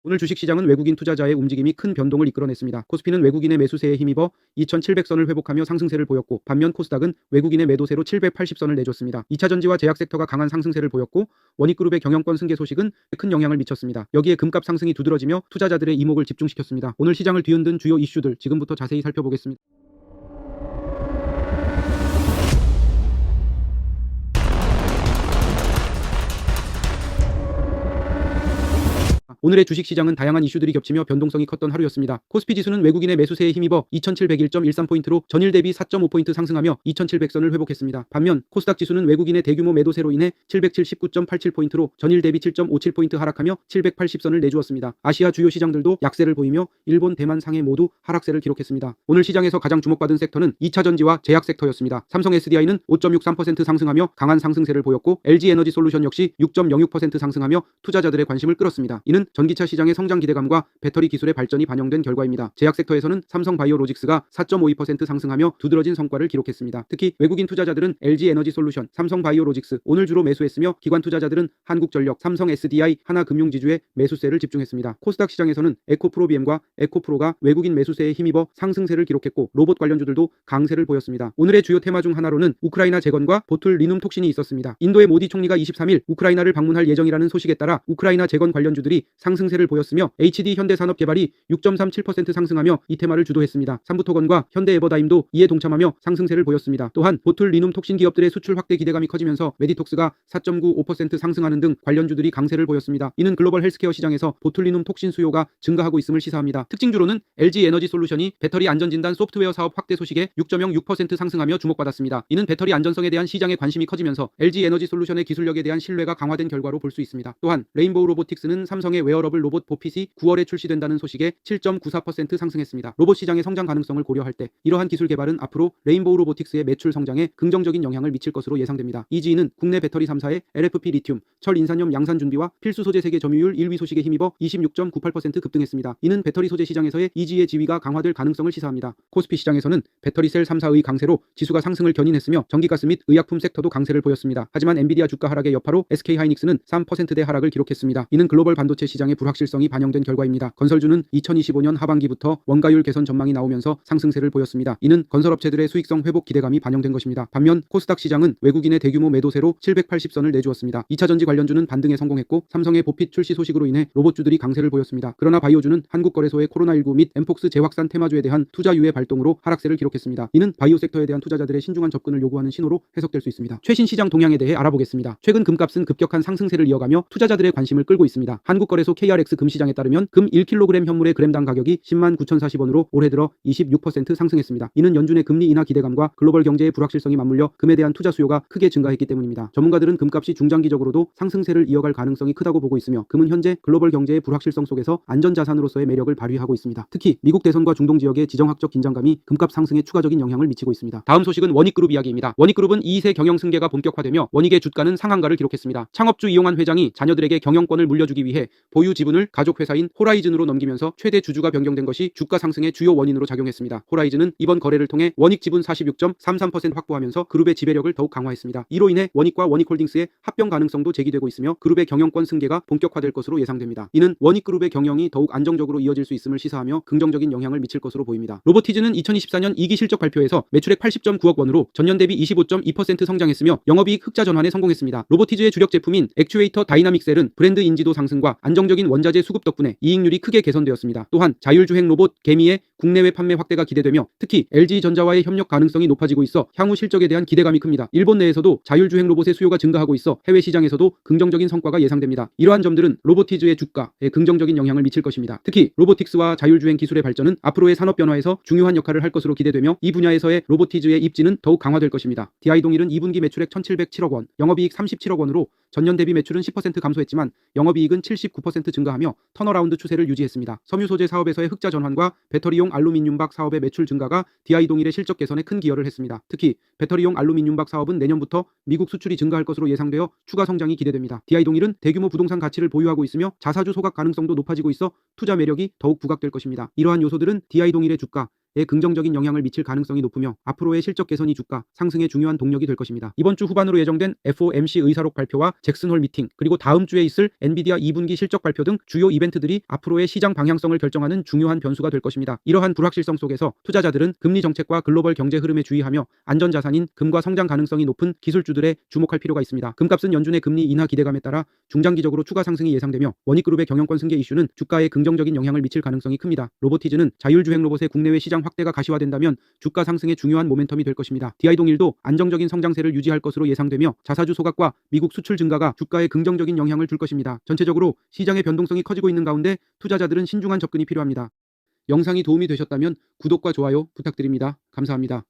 오늘 주식시장은 외국인 투자자의 움직임이 큰 변동을 이끌어냈습니다. 코스피는 외국인의 매수세에 힘입어 2700선을 회복하며 상승세를 보였고, 반면 코스닥은 외국인의 매도세로 780선을 내줬습니다. 2차전지와 제약 섹터가 강한 상승세를 보였고, 원익그룹의 경영권 승계 소식은 큰 영향을 미쳤습니다. 여기에 금값 상승이 두드러지며 투자자들의 이목을 집중시켰습니다. 오늘 시장을 뒤흔든 주요 이슈들 지금부터 자세히 살펴보겠습니다. 오늘의 주식시장은 다양한 이슈들이 겹치며 변동성이 컸던 하루였습니다. 코스피 지수는 외국인의 매수세에 힘입어 2701.13포인트로 전일 대비 4.5포인트 상승하며 2700선을 회복했습니다. 반면 코스닥 지수는 외국인의 대규모 매도세로 인해 779.87포인트로 전일 대비 7.57포인트 하락하며 780선을 내주었습니다. 아시아 주요 시장들도 약세를 보이며 일본, 대만, 상해 모두 하락세를 기록했습니다. 오늘 시장에서 가장 주목받은 섹터는 2차전지와 제약 섹터였습니다. 삼성 SDI는 5.63% 상승하며 강한 상승세를 보였고, LG에너지솔루션 역시 6.06% 상승하며 투자자들의 관심을 끌었습니다. 이는 전기차 시장의 성장 기대감과 배터리 기술의 발전이 반영된 결과입니다. 제약 섹터에서는 삼성바이오로직스가 4.52% 상승하며 두드러진 성과를 기록했습니다. 특히 외국인 투자자들은 LG에너지솔루션, 삼성바이오로직스 오늘 주로 매수했으며, 기관 투자자들은 한국전력, 삼성 SDI, 하나금융지주에 매수세를 집중했습니다. 코스닥 시장에서는 에코프로비엠과 에코프로가 외국인 매수세에 힘입어 상승세를 기록했고, 로봇 관련주들도 강세를 보였습니다. 오늘의 주요 테마 중 하나로는 우크라이나 재건과 보툴리눔 톡신이 있었습니다. 인도의 모디 총리가 23일 우크라이나를 방문할 예정이라는 소식에 따라 우크라이나 재건 관련주들이 상승세를 보였으며, HD 현대산업개발이 6.37% 상승하며 이 테마를 주도했습니다. 삼부토건과 현대에버다임도 이에 동참하며 상승세를 보였습니다. 또한 보툴리눔 톡신 기업들의 수출 확대 기대감이 커지면서 메디톡스가 4.95% 상승하는 등 관련주들이 강세를 보였습니다. 이는 글로벌 헬스케어 시장에서 보툴리눔 톡신 수요가 증가하고 있음을 시사합니다. 특징주로는 LG에너지솔루션이 배터리 안전진단 소프트웨어 사업 확대 소식에 6.06% 상승하며 주목받았습니다. 이는 배터리 안전성에 대한 시장의 관심이 커지면서 LG에너지솔루션의 기술력에 대한 신뢰가 강화된 결과로 볼 수 있습니다. 또한 레인보우 로보틱스는 삼성의 웨어러블 로봇 보핏이 9월에 출시된다는 소식에 7.94% 상승했습니다. 로봇 시장의 성장 가능성을 고려할 때 이러한 기술 개발은 앞으로 레인보우 로보틱스의 매출 성장에 긍정적인 영향을 미칠 것으로 예상됩니다. 이지이는 국내 배터리 3사의 LFP 리튬, 철 인산염 양산 준비와 필수 소재 세계 점유율 1위 소식에 힘입어 26.98% 급등했습니다. 이는 배터리 소재 시장에서의 이지의 지위가 강화될 가능성을 시사합니다. 코스피 시장에서는 배터리 셀 3사의 강세로 지수가 상승을 견인했으며, 전기가스 및 의약품 섹터도 강세를 보였습니다. 하지만 엔비디아 주가 하락의 여파로 SK하이닉스는 3%대 하락을 기록했습니다. 이는 글로벌 반도체 시장의 불확실성이 반영된 결과입니다. 건설주는 2025년 하반기부터 원가율 개선 전망이 나오면서 상승세를 보였습니다. 이는 건설업체들의 수익성 회복 기대감이 반영된 것입니다. 반면 코스닥 시장은 외국인의 대규모 매도세로 780선을 내주었습니다. 2차전지 관련주는 반등에 성공했고, 삼성의 보핏 출시 소식으로 인해 로봇주들이 강세를 보였습니다. 그러나 바이오주는 한국거래소의 코로나19 및 엠폭스 재확산 테마주에 대한 투자 유예 발동으로 하락세를 기록했습니다. 이는 바이오 섹터에 대한 투자자들의 신중한 접근을 요구하는 신호로 해석될 수 있습니다. 최신 시장 동향에 대해 알아보겠습니다. 최근 금값은 급격한 상승세를 이어가며 투자자들의 관심을 끌고 있습니다. 한국거래소 KRX 금시장에 따르면 금 1kg 현물의 그램당 가격이 10만 9,040원으로 올해 들어 26% 상승했습니다. 이는 연준의 금리 인하 기대감과 글로벌 경제의 불확실성이 맞물려 금에 대한 투자 수요가 크게 증가했기 때문입니다. 전문가들은 금값이 중장기적으로도 상승세를 이어갈 가능성이 크다고 보고 있으며, 금은 현재 글로벌 경제의 불확실성 속에서 안전자산으로서의 매력을 발휘하고 있습니다. 특히 미국 대선과 중동 지역의 지정학적 긴장감이 금값 상승에 추가적인 영향을 미치고 있습니다. 다음 소식은 원익그룹 이야기입니다. 원익그룹은 2세 경영 승계가 본격화되며 원익의 주가는 상한가를 기록했습니다. 창업주 이용한 회장이 자녀들에게 경영권을 물려주기 위해 보유 지분을 가족 회사인 호라이즌으로 넘기면서 최대 주주가 변경된 것이 주가 상승의 주요 원인으로 작용했습니다. 호라이즌은 이번 거래를 통해 원익 지분 46.33% 확보하면서 그룹의 지배력을 더욱 강화했습니다. 이로 인해 원익과 원익홀딩스의 합병 가능성도 제기되고 있으며, 그룹의 경영권 승계가 본격화될 것으로 예상됩니다. 이는 원익그룹의 경영이 더욱 안정적으로 이어질 수 있음을 시사하며 긍정적인 영향을 미칠 것으로 보입니다. 로보티즈는 2024년 2기 실적 발표에서 매출액 80.9억 원으로 전년 대비 25.2% 성장했으며 영업이익 흑자 전환에 성공했습니다. 로보티즈의 주력 제품인 액추에이터 다이나믹셀은 브랜드 인지도 상승과 안정적인 원자재 수급 덕분에 이익률이 크게 개선되었습니다. 또한 자율주행 로봇 개미의 국내외 판매 확대가 기대되며, 특히 LG전자와의 협력 가능성이 높아지고 있어 향후 실적에 대한 기대감이 큽니다. 일본 내에서도 자율주행 로봇의 수요가 증가하고 있어 해외 시장에서도 긍정적인 성과가 예상됩니다. 이러한 점들은 로보티즈의 주가에 긍정적인 영향을 미칠 것입니다. 특히 로보틱스와 자율주행 기술의 발전은 앞으로의 산업 변화에서 중요한 역할을 할 것으로 기대되며, 이 분야에서의 로보티즈의 입지는 더욱 강화될 것입니다. DI동일은 2분기 매출액 1,707억 원, 영업이익 37억 원으로 전년 대비 매출은 10% 감소했지만 영업이익은 79% 증가하며 턴어라운드 추세를 유지했습니다. 섬유 소재 사업에서의 흑자 전환과 배터리용 알루미늄박 사업의 매출 증가가 DI동일의 실적 개선에 큰 기여를 했습니다. 특히 배터리용 알루미늄박 사업은 내년부터 미국 수출이 증가할 것으로 예상되어 추가 성장이 기대됩니다. DI동일은 대규모 부동산 가치를 보유하고 있으며 자사주 소각 가능성도 높아지고 있어 투자 매력이 더욱 부각될 것입니다. 이러한 요소들은 DI동일의 주가 긍정적인 영향을 미칠 가능성이 높으며 앞으로의 실적 개선이 주가 상승의 중요한 동력이 될 것입니다. 이번 주 후반으로 예정된 FOMC 의사록 발표와 잭슨홀 미팅, 그리고 다음 주에 있을 엔비디아 2분기 실적 발표 등 주요 이벤트들이 앞으로의 시장 방향성을 결정하는 중요한 변수가 될 것입니다. 이러한 불확실성 속에서 투자자들은 금리 정책과 글로벌 경제 흐름에 주의하며 안전자산인 금과 성장 가능성이 높은 기술주들에 주목할 필요가 있습니다. 금값은 연준의 금리 인하 기대감에 따라 중장기적으로 추가 상승이 예상되며 원익그룹의 경영권 승계 이슈는 주가에 긍정적인 영향을 미칠 가능성이 큽니다. 로보티즈는 자율주행 로봇의 국내외 시장 확대가 가시화된다면 주가 상승의 중요한 모멘텀이 될 것입니다. DI동일도 안정적인 성장세를 유지할 것으로 예상되며 자사주 소각과 미국 수출 증가가 주가에 긍정적인 영향을 줄 것입니다. 전체적으로 시장의 변동성이 커지고 있는 가운데 투자자들은 신중한 접근이 필요합니다. 영상이 도움이 되셨다면 구독과 좋아요 부탁드립니다. 감사합니다.